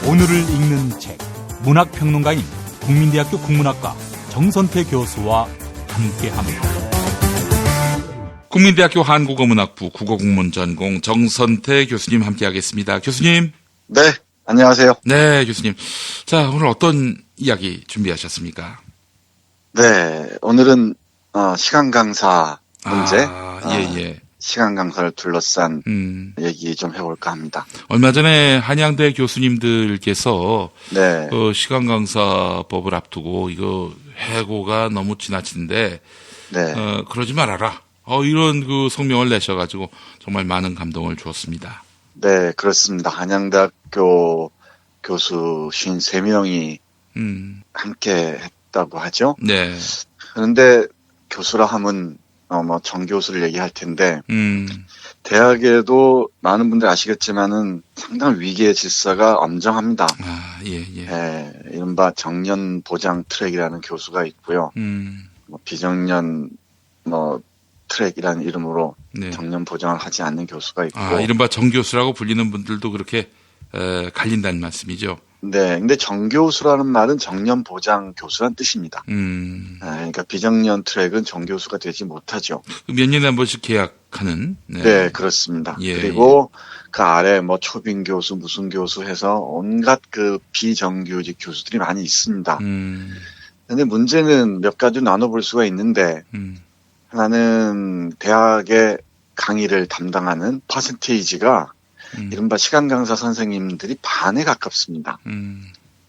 오늘을 읽는 책, 문학평론가인 국민대학교 국문학과 정선태 교수와 함께합니다. 국민대학교 한국어문학부 국어국문전공 정선태 교수님 함께하겠습니다. 교수님. 네, 안녕하세요. 네, 교수님. 자, 오늘 어떤 이야기 준비하셨습니까? 네, 오늘은 시간 강사 문제, 예. 시간 강사를 둘러싼 얘기 좀 해볼까 합니다. 얼마 전에 한양대 교수님들께서 네, 시간 강사법을 앞두고 이거 해고가 너무 지나친데 네, 그러지 말아라. 이런 그 성명을 내셔가지고 정말 많은 감동을 주었습니다. 네, 그렇습니다. 한양대학교 교수 53명이 함께 했다고 하죠. 네. 그런데 교수라 하면 정교수를 얘기할 텐데 대학에도 많은 분들이 아시겠지만은 상당히 위기의 질서가 엄정합니다. 예. 네, 이른바 정년 보장 트랙이라는 교수가 있고요. 비정년 트랙이라는 이름으로 네. 정년 보장을 하지 않는 교수가 있고. 이른바 정교수라고 불리는 분들도 그렇게 갈린다는 말씀이죠. 네, 근데 정교수라는 말은 정년 보장 교수란 뜻입니다. 그러니까 비정년 트랙은 정교수가 되지 못하죠. 몇 년에 한 번씩 계약하는. 네, 그렇습니다. 예, 그리고 그 아래 초빙 교수, 무슨 교수 해서 온갖 그 비정규직 교수들이 많이 있습니다. 근데 문제는 몇 가지 나눠볼 수가 있는데, 하나는 대학의 강의를 담당하는 퍼센테이지가 이른바 시간 강사 선생님들이 반에 가깝습니다.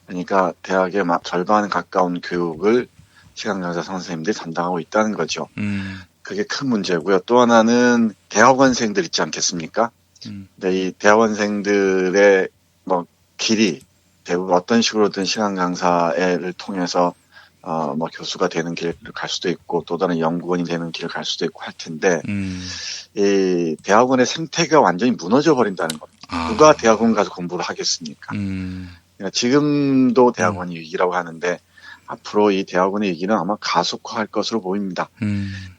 그러니까 대학의 절반 가까운 교육을 시간 강사 선생님들이 담당하고 있다는 거죠. 그게 큰 문제고요. 또 하나는 대학원생들 있지 않겠습니까? 근데 이 대학원생들의 길이 대부분 어떤 식으로든 시간 강사를 통해서 교수가 되는 길을 갈 수도 있고 또 다른 연구원이 되는 길을 갈 수도 있고 할 텐데 이 대학원의 생태가 완전히 무너져 버린다는 겁니다. 누가 대학원 가서 공부를 하겠습니까? 그러니까 지금도 대학원이 위기라고 하는데 앞으로 이 대학원의 위기는 아마 가속화할 것으로 보입니다.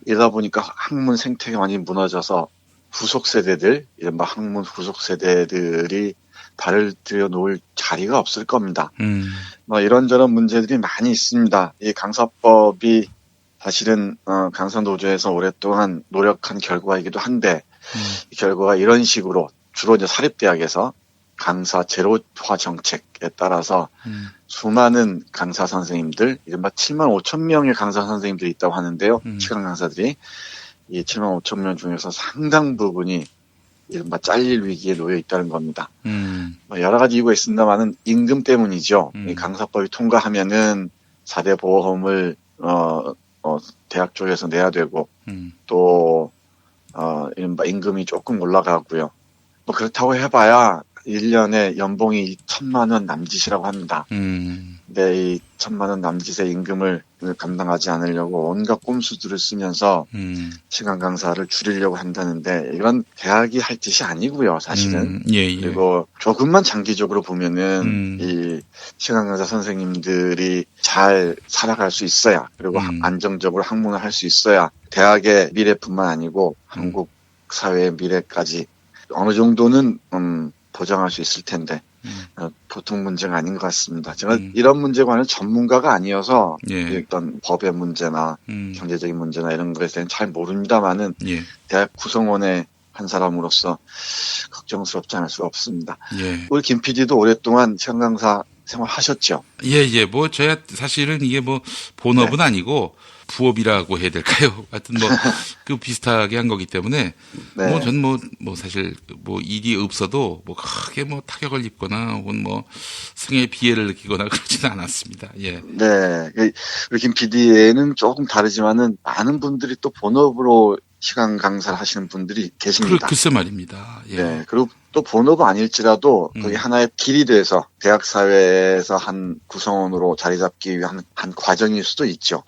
이러다 보니까 학문 생태가 완전히 무너져서 후속 세대들, 이른바 학문 후속 세대들이 발을 들여놓을 자리가 없을 겁니다. 이런저런 문제들이 많이 있습니다. 이 강사법이 사실은 강사노조에서 오랫동안 노력한 결과이기도 한데 이 결과가 이런 식으로 주로 이제 사립대학에서 강사 제로화 정책에 따라서 수많은 강사 선생님들, 이른바 7만 5천 명의 강사 선생님들이 있다고 하는데요. 시간 강사들이 이 7만 5천 명 중에서 상당 부분이 이른바 잘릴 위기에 놓여 있다는 겁니다. 여러 가지 이유가 있습니다만은 임금 때문이죠. 이 강사법이 통과하면은 4대 보험을 대학 쪽에서 내야 되고 또 이른바 임금이 조금 올라가고요. 그렇다고 해봐야 1년에 연봉이 1,000만 원 남짓이라고 합니다. 근데 이 1,000만 원 남짓의 임금을 감당하지 않으려고 온갖 꼼수들을 쓰면서 시간 강사를 줄이려고 한다는데 이건 대학이 할 짓이 아니고요, 사실은. 예. 그리고 조금만 장기적으로 보면은 이 시간 강사 선생님들이 잘 살아갈 수 있어야 그리고 안정적으로 학문을 할 수 있어야 대학의 미래뿐만 아니고 한국 사회의 미래까지 어느 정도는 보장할 수 있을 텐데 보통 문제가 아닌 것 같습니다. 제가 이런 문제에 관한 전문가가 아니어서 어떤 법의 문제나 경제적인 문제나 이런 것에 대해서는 잘 모릅니다만은 대학 구성원의 한 사람으로서 걱정스럽지 않을 수가 없습니다. 우리 김 PD도 오랫동안 시간 강사 생활하셨죠? 예. 저야 사실은 이게 본업은 아니고 부업이라고 해야 될까요? 하여튼 그 비슷하게 한 거기 때문에 전 사실 일이 없어도 크게 타격을 입거나 혹은 생애 피해를 느끼거나 그러지는 않았습니다. 예. 네. 우리 김 PD에는 조금 다르지만은 많은 분들이 또 본업으로 시간 강사를 하시는 분들이 계십니다. 글쎄 말입니다. 예. 네. 그리고 또 본업은 아닐지라도 그게 하나의 길이 돼서 대학 사회에서 한 구성원으로 자리 잡기 위한 한 과정일 수도 있죠.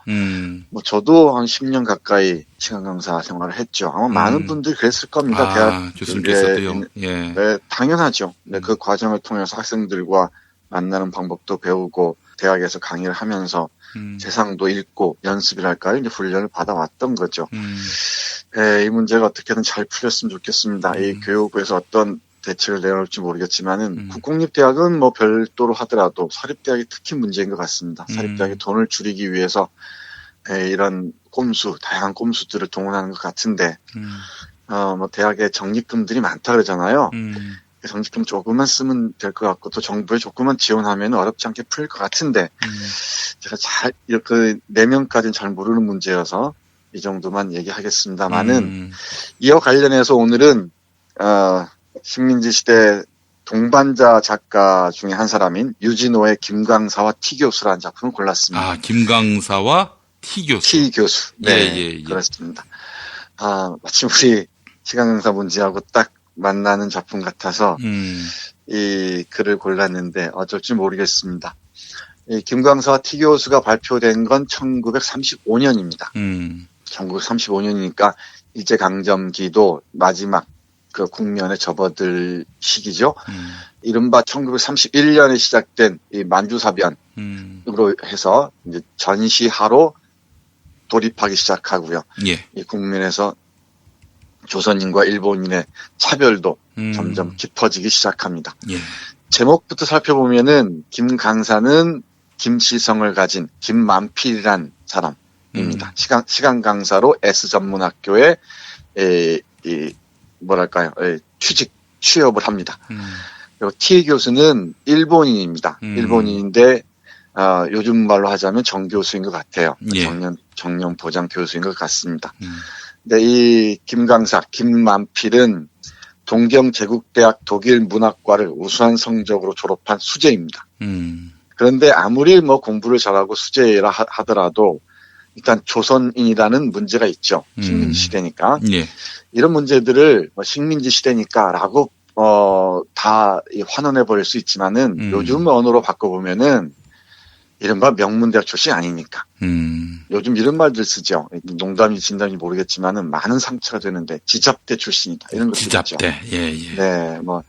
저도 한 10년 가까이 시간 강사 생활을 했죠. 아마 많은 분들이 그랬을 겁니다. 대학 교수님께서도요. 예. 네, 당연하죠. 네, 그 과정을 통해서 학생들과 만나는 방법도 배우고 대학에서 강의를 하면서 세상도 읽고 연습이랄까요? 이제 훈련을 받아왔던 거죠. 이 문제가 어떻게든 잘 풀렸으면 좋겠습니다. 이 교육부에서 어떤 대책을 내놓을지 모르겠지만은 국공립대학은 뭐 별도로 하더라도 사립대학이 특히 문제인 것 같습니다. 사립대학이 돈을 줄이기 위해서 이런 다양한 꼼수들을 동원하는 것 같은데, 뭐 대학에 적립금들이 많다 그러잖아요. 적립금 조금만 쓰면 될 것 같고 또 정부에 조금만 지원하면 어렵지 않게 풀릴 것 같은데, 제가 그 내면까지는 잘 모르는 문제여서 이 정도만 얘기하겠습니다만은 이와 관련해서 오늘은 식민지 시대 동반자 작가 중에 한 사람인 유진호의 김강사와 T 교수라는 작품을 골랐습니다. 김강사와 T 교수. T 교수. 네, 예. 그렇습니다. 마침 우리 시간 강사 문제하고 딱 만나는 작품 같아서 이 글을 골랐는데 어쩔지 모르겠습니다. 이 김강사와 T 교수가 발표된 건 1935년입니다. 1935년이니까 일제강점기도 마지막 그 국면에 접어들 시기죠. 이른바 1931년에 시작된 이 만주사변으로 해서 이제 전시하로 돌입하기 시작하고요. 예. 이 국면에서 조선인과 일본인의 차별도 점점 깊어지기 시작합니다. 예. 제목부터 살펴보면은 김강사는 김시성을 가진 김만필이란 사람입니다. 시간 강사로 S전문학교에 취업을 합니다. 그리고 T 교수는 일본인입니다. 일본인인데 요즘 말로 하자면 정교수인 것 같아요. 예. 정년 보장 교수인 것 같습니다. 근데 이 김강사, 김만필은 동경제국대학 독일문학과를 우수한 성적으로 졸업한 수재입니다. 그런데 아무리 뭐 공부를 잘하고 수재라 하더라도 일단 조선인이라는 문제가 있죠. 식민지 시대니까. 예. 이런 문제들을 식민지 시대니까라고 다 환원해 버릴 수 있지만은 요즘 언어로 바꿔보면은 이른바 명문대학 출신 아니니까. 요즘 이런 말들 쓰죠. 농담인지 진담인지 모르겠지만은 많은 상처가 되는데 지잡대 출신이다. 이런 것들 있죠. 지잡대. 예. 네, 뭐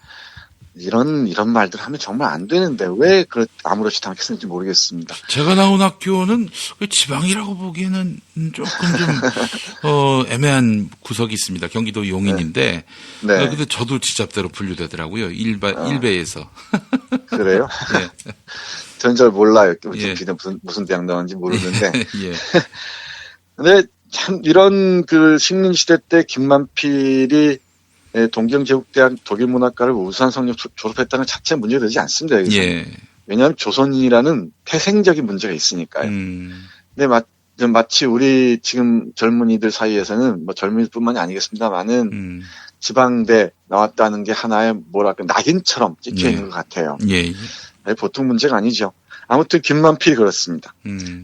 이런 말들 하면 정말 안 되는데 왜 아무렇지도 않게 쓰는지 모르겠습니다. 제가 나온 학교는 지방이라고 보기에는 조금 좀 애매한 구석이 있습니다. 경기도 용인인데, 네. 근데 저도 지잡대로 분류되더라고요. 일베에서. 그래요? 예. 저는 잘 몰라요. 예. 무슨 대학 나왔는지 모르는데. 예. 근데 참 이런 그 식민시대 때 김만필이 동경제국대학 독일문학과를 우수한 성적 졸업했다는 자체 문제가 되지 않습니다. 여기서. 예. 왜냐하면 조선인이라는 태생적인 문제가 있으니까요. 근데 마치 우리 지금 젊은이들 사이에서는 뭐 젊은이뿐만이 아니겠습니다만은 지방대 나왔다는 게 하나의 낙인처럼 찍혀 있는 것 같아요. 예. 보통 문제가 아니죠. 아무튼 김만필이 그렇습니다.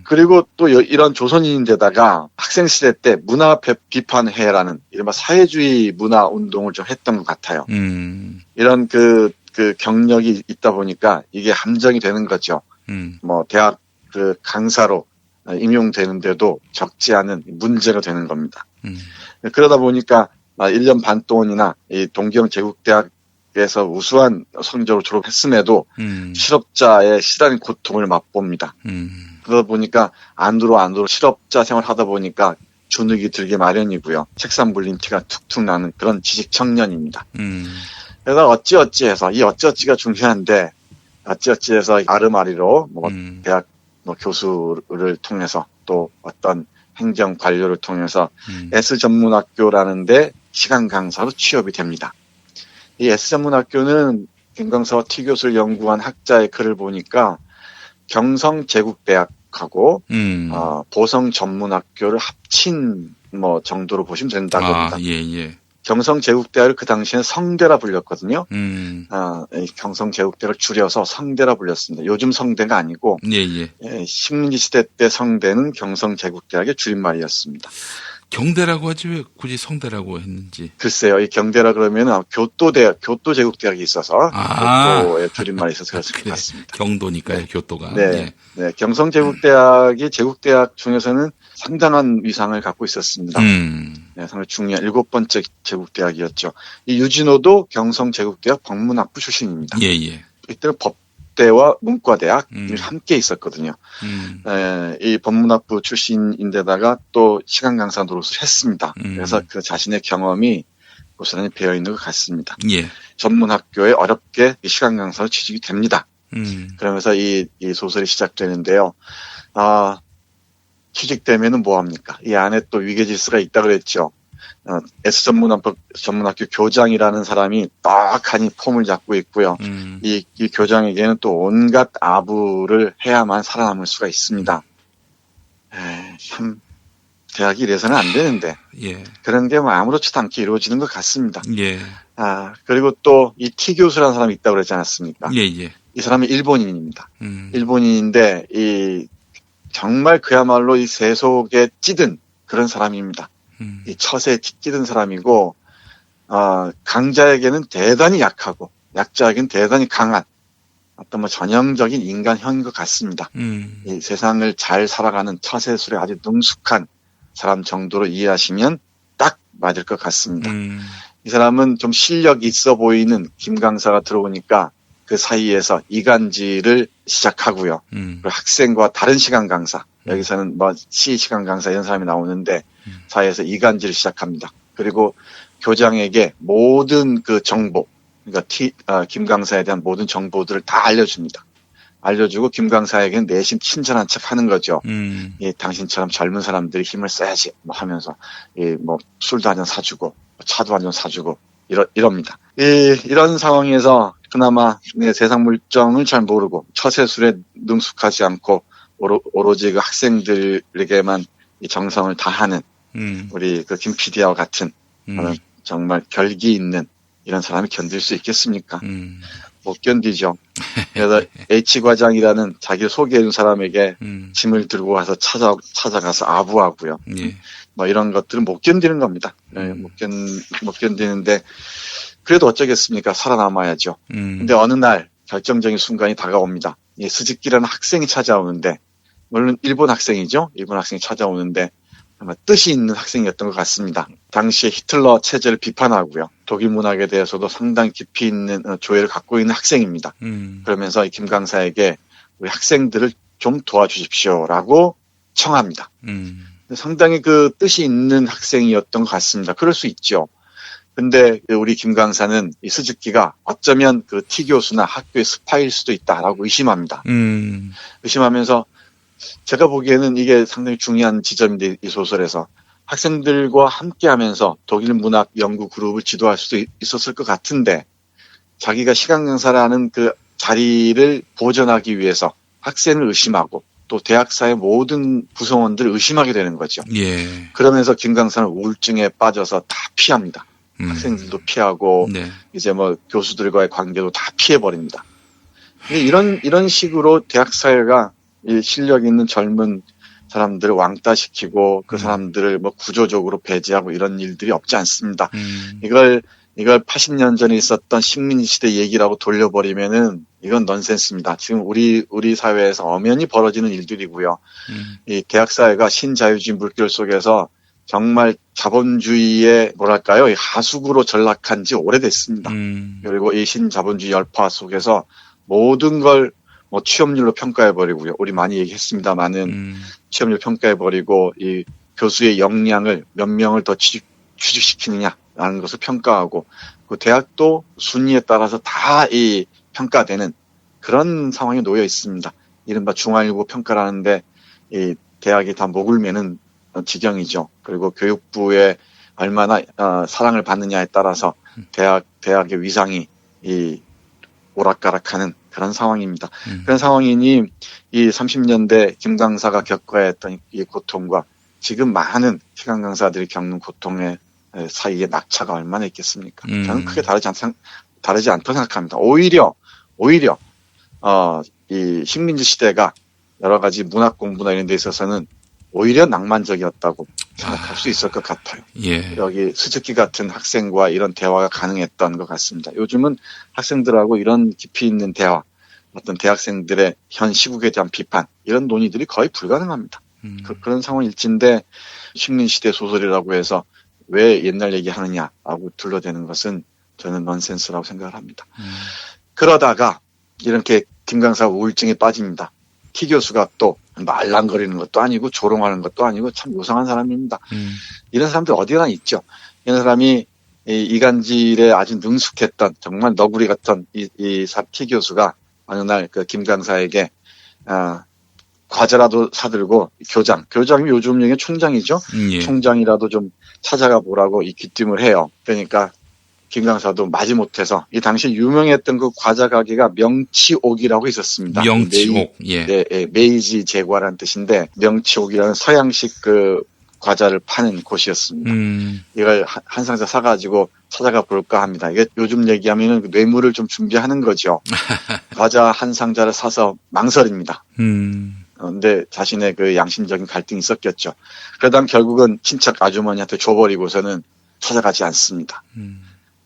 그리고 또 이런 조선인인데다가 학생 시대 때 문화 비판회라는 이른바 사회주의 문화 운동을 좀 했던 것 같아요. 이런 그 경력이 있다 보니까 이게 함정이 되는 거죠. 뭐 대학 그 강사로 임용되는데도 적지 않은 문제가 되는 겁니다. 그러다 보니까 1년 반 동안이나 이 동경제국대학에서 우수한 성적으로 졸업했음에도 실업자의 시달린 고통을 맛봅니다. 그러다 보니까 안으로 실업자 생활을 하다 보니까 주눅이 들게 마련이고요. 책상 물림티가 툭툭 나는 그런 지식 청년입니다. 그래서 어찌어찌해서 이 어찌어찌가 중요한데 어찌어찌해서 아르마리로 대학 교수를 통해서 또 어떤 행정 관료를 통해서 S전문학교라는 데 시간 강사로 취업이 됩니다. 이 S전문학교는 김강사와 T 교수를 연구한 학자의 글을 보니까 경성제국대학하고 보성전문학교를 합친 정도로 보시면 된다고 합니다. 예. 경성제국대학을 그 당시에는 성대라 불렸거든요. 경성제국대를 줄여서 성대라 불렸습니다. 요즘 성대가 아니고 예. 식민지 시대 때 성대는 경성제국대학의 줄임말이었습니다. 경대라고 하지 왜 굳이 성대라고 했는지. 글쎄요. 이 경대라 그러면 교토제국대학이 있어서 교토의 줄임말이 있어서 그랬을 것 같습니다. 경도니까요. 네. 교토가. 네. 경성제국대학이 제국대학 중에서는 상당한 위상을 갖고 있었습니다. 네, 상당히 중요한 7번째 제국대학이었죠. 이 유진호도 경성제국대학 법문학부 출신입니다. 예. 이때는 법대와 문과대학이 함께 있었거든요. 이 법문학부 출신인데다가 또 시간 강사 노릇을 했습니다. 그래서 그 자신의 경험이 고스란히 배어 있는 것 같습니다. 예. 전문 학교에 어렵게 시간 강사로 취직이 됩니다. 그러면서 이 소설이 시작되는데요. 취직되면은 뭐 합니까? 이 안에 또 위계 질서가 있다 그랬죠. S전문학교 교장이라는 사람이 빡하니 폼을 잡고 있고요. 이 교장에게는 또 온갖 아부를 해야만 살아남을 수가 있습니다. 참 대학이 이래서는 안 되는데 예. 그런 게 뭐 아무렇지도 않게 이루어지는 것 같습니다. 예. 그리고 또 이 T 교수라는 사람이 있다고 그러지 않았습니까? 예, 예. 이 사람이 일본인입니다. 일본인인데 정말 그야말로 이 세속에 찌든 그런 사람입니다. 이 처세에 찌든 사람이고 강자에게는 대단히 약하고 약자에게는 대단히 강한 어떤 뭐 전형적인 인간형인 것 같습니다. 이 세상을 잘 살아가는 처세술에 아주 능숙한 사람 정도로 이해하시면 딱 맞을 것 같습니다. 이 사람은 좀 실력이 있어 보이는 김 강사가 들어오니까 그 사이에서 이간질을 시작하고요. 그리고 학생과 다른 시간 강사, 여기서는 뭐 시간 강사 이런 사람이 나오는데 사이에서 이간질을 시작합니다. 그리고 교장에게 모든 그 정보, 그러니까 김 강사에 대한 모든 정보들을 다 알려줍니다. 알려주고 김 강사에게는 내심 친절한 척 하는 거죠. 당신처럼 젊은 사람들이 힘을 써야지 뭐 하면서 뭐 술도 한 잔 사주고 차도 한 잔 사주고 이럽니다. 이런 상황에서 그나마 세상 물정을 잘 모르고 처세술에 능숙하지 않고 오로지 그 학생들에게만 이 정성을 다하는 우리 그 김 PD와 같은 정말 결기 있는 이런 사람이 견딜 수 있겠습니까? 못 견디죠. 그래서 H과장이라는 자기를 소개해준 사람에게 짐을 들고 와서 찾아가서 아부하고요. 예. 뭐 이런 것들은 못 견디는 겁니다. 못 견디는데 그래도 어쩌겠습니까? 살아남아야죠. 근데 어느 날 결정적인 순간이 다가옵니다. 스즈키라는 학생이 찾아오는데 물론 일본 학생이죠. 일본 학생이 찾아오는데 아마 뜻이 있는 학생이었던 것 같습니다. 당시에 히틀러 체제를 비판하고요. 독일 문학에 대해서도 상당히 깊이 있는 조예를 갖고 있는 학생입니다. 그러면서 김 강사에게 우리 학생들을 좀 도와주십시오라고 청합니다. 상당히 그 뜻이 있는 학생이었던 것 같습니다. 그럴 수 있죠. 근데 우리 김 강사는 이 스즈키가 어쩌면 그 T 교수나 학교의 스파이일 수도 있다라고 의심합니다. 의심하면서 제가 보기에는 이게 상당히 중요한 지점인데 이 소설에서 학생들과 함께하면서 독일 문학 연구 그룹을 지도할 수도 있었을 것 같은데 자기가 시간 강사라는 그 자리를 보존하기 위해서 학생을 의심하고 또 대학사의 모든 구성원들을 의심하게 되는 거죠. 예. 그러면서 김 강사는 우울증에 빠져서 다 피합니다. 학생들도 피하고 네. 이제 뭐 교수들과의 관계도 다 피해버립니다. 이런 식으로 대학사회가 이 실력 있는 젊은 사람들을 왕따시키고 그 사람들을 뭐 구조적으로 배제하고 이런 일들이 없지 않습니다. 이걸 80년 전에 있었던 식민지 시대 얘기라고 돌려버리면은 이건 넌센스입니다. 지금 우리 사회에서 엄연히 벌어지는 일들이고요. 이 대학사회가 신자유주의 물결 속에서 정말 자본주의의 뭐랄까요, 하수구로 전락한 지 오래됐습니다. 그리고 이 신자본주의 열파 속에서 모든 걸 뭐 취업률로 평가해버리고요. 우리 많이 얘기했습니다만은 취업률 평가해버리고 이 교수의 역량을 몇 명을 더 취직시키느냐라는 것을 평가하고 그 대학도 순위에 따라서 다 이 평가되는 그런 상황에 놓여 있습니다. 이른바 중앙일보 평가라는데 이 대학이 다 목을 매는 지경이죠. 그리고 교육부에 얼마나 사랑을 받느냐에 따라서 대학의 위상이 이 오락가락하는 그런 상황입니다. 그런 상황이니 이 30년대 김 강사가 겪어야 했던 이 고통과 지금 많은 시간 강사들이 겪는 고통의 사이에 낙차가 얼마나 있겠습니까? 저는 크게 다르지 않다고 생각합니다. 오히려 이 식민지 시대가 여러 가지 문학 공부나 이런 데 있어서는 오히려 낭만적이었다고 생각할 수 있을 것 같아요. 예. 여기 스즈키 같은 학생과 이런 대화가 가능했던 것 같습니다. 요즘은 학생들하고 이런 깊이 있는 대화, 어떤 대학생들의 현 시국에 대한 비판, 이런 논의들이 거의 불가능합니다. 그런 상황일진데 식민시대 소설이라고 해서 왜 옛날 얘기하느냐라고 둘러대는 것은 저는 넌센스라고 생각을 합니다. 그러다가 이렇게 김 강사가 우울증에 빠집니다. T 교수가 또 말랑거리는 것도 아니고 조롱하는 것도 아니고 참 요상한 사람입니다. 이런 사람들 어디나 있죠. 이런 사람이 이 이간질에 아주 능숙했던 정말 너구리 같던 이 티 교수가 어느 날 그 김 강사에게 과자라도 사들고 교장이 요즘 얘기 총장이죠. 예. 총장이라도 좀 찾아가 보라고 이 귀띔을 해요. 그러니까 김 강사도 마지못해서 이 당시 유명했던 그 과자 가게가 명치옥이라고 있었습니다. 명치옥. 예. 네, 메이지 제과라는 뜻인데 명치옥이라는 서양식 그 과자를 파는 곳이었습니다. 이걸 한 상자 사가지고 찾아가 볼까 합니다. 이게 요즘 얘기하면은 뇌물을 좀 준비하는 거죠. 과자 한 상자를 사서 망설입니다. 근데 자신의 그 양심적인 갈등이 있었겠죠. 그러다 결국은 친척 아주머니한테 줘버리고서는 찾아가지 않습니다.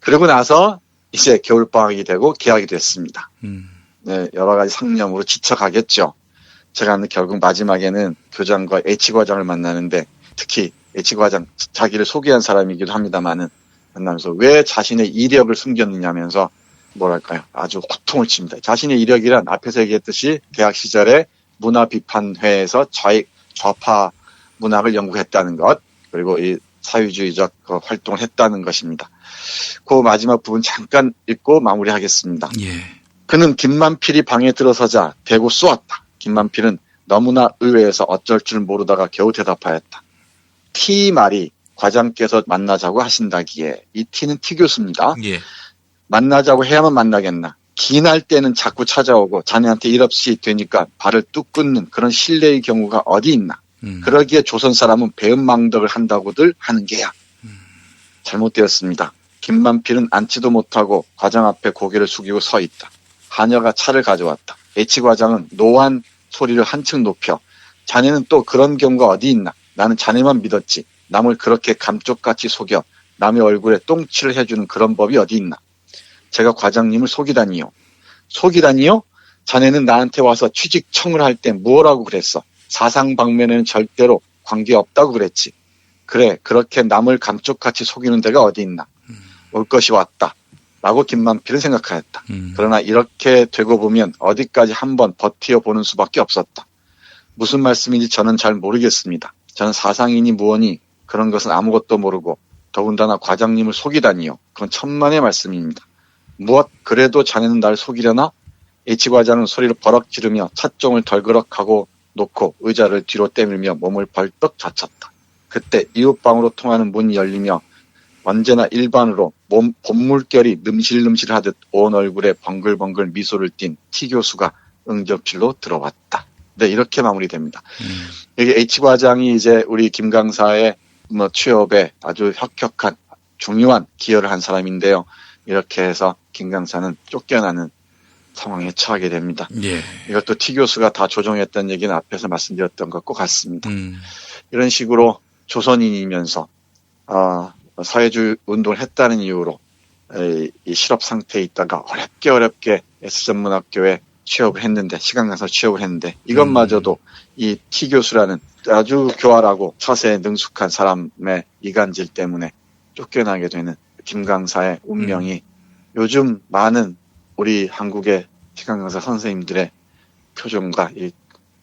그러고 나서 이제 겨울방학이 되고 개학이 됐습니다. 네, 여러 가지 상념으로 지쳐가겠죠. 제가 결국 마지막에는 교장과 H과장을 만나는데 특히 H과장, 자기를 소개한 사람이기도 합니다만은 만나면서 왜 자신의 이력을 숨겼느냐면서 뭐랄까요. 아주 호통을 칩니다. 자신의 이력이란 앞에서 얘기했듯이 대학 시절에 문화비판회에서 좌파 문학을 연구했다는 것, 그리고 이 사회주의적 활동을 했다는 것입니다. 그 마지막 부분 잠깐 읽고 마무리하겠습니다. 예. 그는 김만필이 방에 들어서자 대고 쏘았다. 김만필은 너무나 의외해서 어쩔 줄 모르다가 겨우 대답하였다. T 말이 과장께서 만나자고 하신다기에 이 T는 T 교수입니다. 예. 만나자고 해야만 만나겠나. 기날 때는 자꾸 찾아오고 자네한테 일 없이 되니까 발을 뚝 끊는 그런 신뢰의 경우가 어디 있나. 그러기에 조선 사람은 배은망덕을 한다고들 하는 게야. 잘못되었습니다. 김만필은 앉지도 못하고 과장 앞에 고개를 숙이고 서 있다. 하녀가 차를 가져왔다. H과장은 노한 소리를 한층 높여 자네는 또 그런 경우가 어디 있나. 나는 자네만 믿었지. 남을 그렇게 감쪽같이 속여 남의 얼굴에 똥칠을 해주는 그런 법이 어디 있나. 제가 과장님을 속이다니요. 속이다니요? 자네는 나한테 와서 취직청을 할 때 뭐라고 그랬어? 사상방면에는 절대로 관계없다고 그랬지. 그래, 그렇게 남을 감쪽같이 속이는 데가 어디 있나. 올 것이 왔다. 라고 김만필은 생각하였다. 그러나 이렇게 되고 보면 어디까지 한번 버텨보는 수밖에 없었다. 무슨 말씀인지 저는 잘 모르겠습니다. 저는 사상이니 무언이 그런 것은 아무것도 모르고 더군다나 과장님을 속이다니요. 그건 천만의 말씀입니다. 무엇 그래도 자네는 날 속이려나? H과장은 소리를 버럭 지르며 찻종을 덜그럭하고 놓고 의자를 뒤로 때밀며 몸을 벌떡 젖혔다. 그때 이웃방으로 통하는 문이 열리며 언제나 일반으로 봄물결이 넘실넘실하듯 온 얼굴에 벙글벙글 미소를 띤 T 교수가 응접실로 들어왔다. 네, 이렇게 마무리됩니다. 여기 H과장이 이제 우리 김 강사의 취업에 아주 혁혁한 중요한 기여를 한 사람인데요. 이렇게 해서 김 강사는 쫓겨나는 상황에 처하게 됩니다. 예. 이것도 T 교수가 다 조종했던 얘기는 앞에서 말씀드렸던 것과 같습니다. 이런 식으로 조선인이면서 사회주의 운동을 했다는 이유로 이 실업 상태에 있다가 어렵게 S전문학교에 취업을 했는데 시간 가서 취업을 했는데 이것마저도 이 T 교수라는 아주 교활하고 처세에 능숙한 사람의 이간질 때문에 쫓겨나게 되는 김 강사의 운명이 요즘 많은 우리 한국의 시간 강사 선생님들의 표정과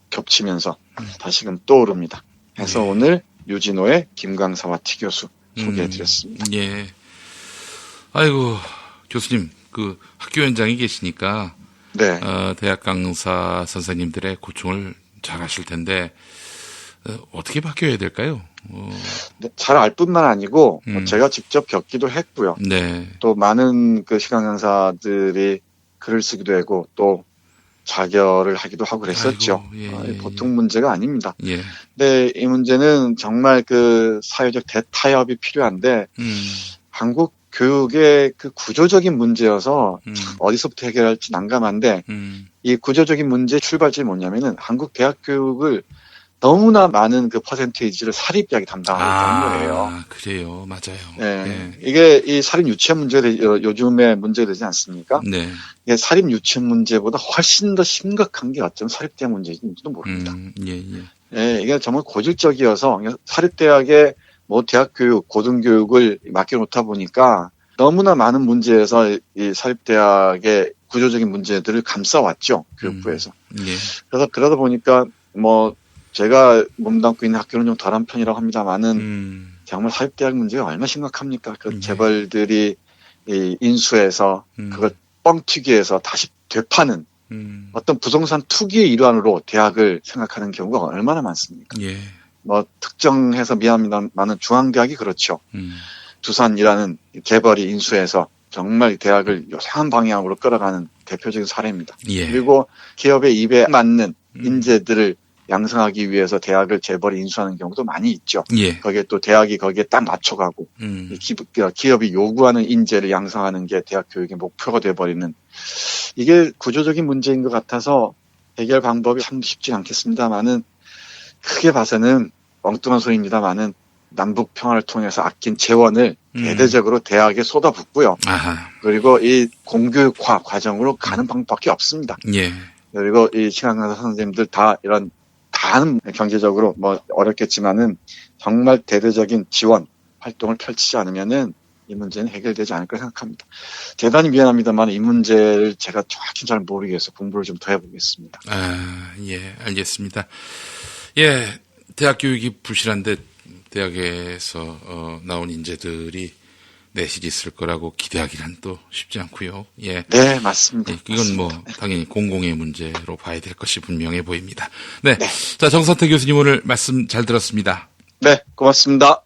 겹치면서 다시금 떠오릅니다. 해서 오늘 유진호의 김 강사와 T 교수 소개해드렸습니다. 예. 아이고 교수님 그 학교 현장에 계시니까 네. 대학 강사 선생님들의 고충을 잘 아실 텐데 어떻게 바뀌어야 될까요? 잘 알 뿐만 아니고 제가 직접 겪기도 했고요. 네. 또 많은 그 시간 강사들이 글을 쓰기도 하고 또 자결을 하기도 하고 그랬었죠. 아이고, 예. 보통 문제가 아닙니다. 예. 근데 이 문제는 정말 그 사회적 대타협이 필요한데 한국 교육의 그 구조적인 문제여서 어디서부터 해결할지 난감한데 이 구조적인 문제의 출발점이 뭐냐면은 한국 대학 교육을 너무나 많은 그 퍼센테이지를 사립대학이 담당하고 있다는 거예요. 그래요. 맞아요. 네. 네. 이게 이 사립 유치원 문제가 요즘에 문제가 되지 않습니까? 네. 이게 사립 유치원 문제보다 훨씬 더 심각한 게 어쩌면 사립대학 문제인지도 모릅니다. 예. 예, 이게 정말 고질적이어서 사립대학의 뭐 대학교육, 고등교육을 맡겨놓다 보니까 너무나 많은 문제에서 이 사립대학의 구조적인 문제들을 감싸왔죠. 교육부에서. 예. 그래서 그러다 보니까 뭐 제가 몸담고 있는 학교는 좀 덜한 편이라고 합니다만은 정말 사립대학 문제가 얼마나 심각합니까? 그 재벌들이 이 인수해서 그걸 뻥튀기 해서 다시 되파는 어떤 부동산 투기의 일환으로 대학을 생각하는 경우가 얼마나 많습니까? 예. 뭐 특정해서 미안합니다만은 중앙대학이 그렇죠. 두산이라는 재벌이 인수해서 정말 대학을 요상한 방향으로 끌어가는 대표적인 사례입니다. 예. 그리고 기업의 입에 맞는 인재들을 양성하기 위해서 대학을 재벌이 인수하는 경우도 많이 있죠. 예. 거기에 또 대학이 거기에 딱 맞춰가고 기업이 요구하는 인재를 양성하는 게 대학 교육의 목표가 돼버리는 이게 구조적인 문제인 것 같아서 해결 방법이 참 쉽지 않겠습니다만은 크게 봐서는 엉뚱한 소리입니다만은 남북 평화를 통해서 아낀 재원을 대대적으로 대학에 쏟아붓고요. 아하. 그리고 이 공교육화 과정으로 가는 방법밖에 없습니다. 예. 그리고 이 시간 강사 선생님들 다 이런 다는 경제적으로 뭐 어렵겠지만은 정말 대대적인 지원 활동을 펼치지 않으면은 이 문제는 해결되지 않을 거라 생각합니다. 대단히 미안합니다만 이 문제를 제가 정확히 잘 모르겠어서 공부를 좀 더 해보겠습니다. 아, 예, 알겠습니다. 예, 대학 교육이 부실한데 대학에서 나온 인재들이 내실이 있을 거라고 기대하기는 또 쉽지 않고요. 예. 네, 맞습니다. 예, 이건 맞습니다. 뭐 당연히 공공의 문제로 봐야 될 것이 분명해 보입니다. 네. 자, 정선태 교수님 오늘 말씀 잘 들었습니다. 네, 고맙습니다.